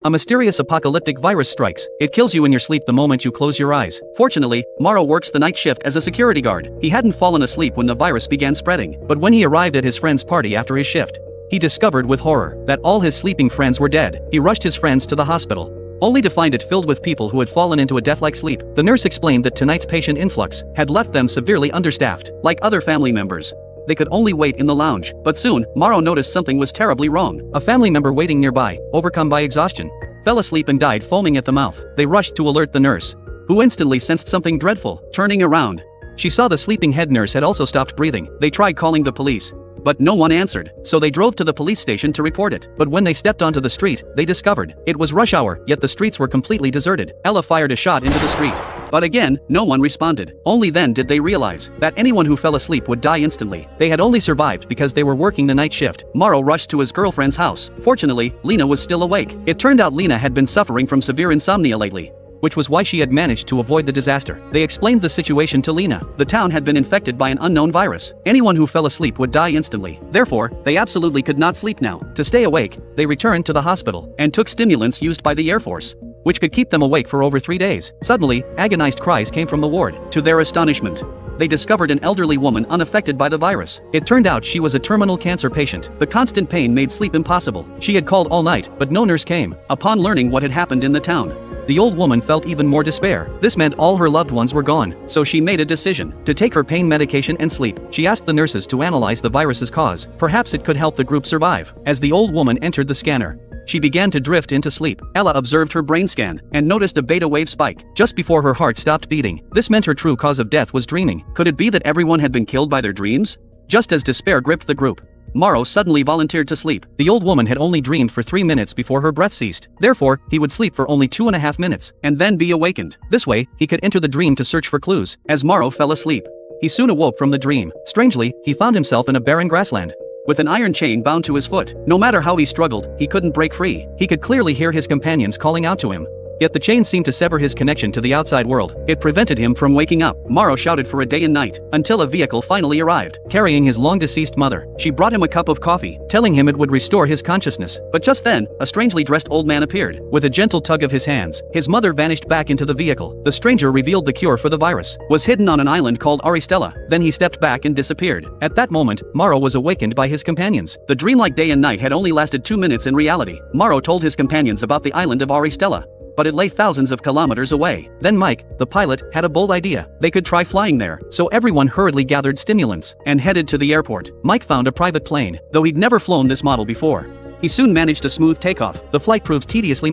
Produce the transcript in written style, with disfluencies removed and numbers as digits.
A mysterious apocalyptic virus strikes. It kills you in your sleep the moment you close your eyes. Fortunately, Morrow works the night shift as a security guard. He hadn't fallen asleep when the virus began spreading, but when he arrived at his friend's party after his shift, he discovered with horror that all his sleeping friends were dead. He rushed his friends to the hospital, only to find it filled with people who had fallen into a death-like sleep. The nurse explained that tonight's patient influx had left them severely understaffed. Like other family members, they could only wait in the lounge. But soon, Morrow noticed something was terribly wrong. A family member waiting nearby, overcome by exhaustion, fell asleep and died foaming at the mouth. They rushed to alert the nurse, who instantly sensed something dreadful. Turning around, she saw the sleeping head nurse had also stopped breathing. They tried calling the police, but no one answered, so they drove to the police station to report it. But when they stepped onto the street, they discovered it was rush hour, yet the streets were completely deserted. Ella fired a shot into the street, but again, no one responded. Only then did they realize that anyone who fell asleep would die instantly. They had only survived because they were working the night shift. Morrow rushed to his girlfriend's house. Fortunately, Lena was still awake. It turned out Lena had been suffering from severe insomnia lately, which was why she had managed to avoid the disaster. They explained the situation to Lena. The town had been infected by an unknown virus. Anyone who fell asleep would die instantly. Therefore, they absolutely could not sleep now. To stay awake, they returned to the hospital and took stimulants used by the Air Force, which could keep them awake for over 3 days. Suddenly, agonized cries came from the ward. To their astonishment, they discovered an elderly woman unaffected by the virus. It turned out she was a terminal cancer patient. The constant pain made sleep impossible. She had called all night, but no nurse came. Upon learning what had happened in the town, the old woman felt even more despair. This meant all her loved ones were gone, so she made a decision to take her pain medication and sleep. She asked the nurses to analyze the virus's cause. Perhaps it could help the group survive. As the old woman entered the scanner, she began to drift into sleep. Ella observed her brain scan and noticed a beta wave spike just before her heart stopped beating. This meant her true cause of death was dreaming. Could it be that everyone had been killed by their dreams? Just as despair gripped the group, Morrow suddenly volunteered to sleep. The old woman had only dreamed for 3 minutes before her breath ceased. Therefore, he would sleep for only 2.5 minutes, and then be awakened. This way, he could enter the dream to search for clues. As Morrow fell asleep, he soon awoke from the dream. Strangely, he found himself in a barren grassland, with an iron chain bound to his foot. No matter how he struggled, he couldn't break free. He could clearly hear his companions calling out to him, yet the chain seemed to sever his connection to the outside world. It prevented him from waking up. Morrow shouted for a day and night, until a vehicle finally arrived, carrying his long-deceased mother. She brought him a cup of coffee, telling him it would restore his consciousness. But just then, a strangely dressed old man appeared. With a gentle tug of his hands, his mother vanished back into the vehicle. The stranger revealed the cure for the virus was hidden on an island called Aristella. Then he stepped back and disappeared. At that moment, Morrow was awakened by his companions. The dreamlike day and night had only lasted 2 minutes in reality. Morrow told his companions about the island of Aristella, but it lay thousands of kilometers away. Then Mike, the pilot, had a bold idea. They could try flying there. So everyone hurriedly gathered stimulants and headed to the airport. Mike found a private plane, though he'd never flown this model before. He soon managed a smooth takeoff. The flight proved tediously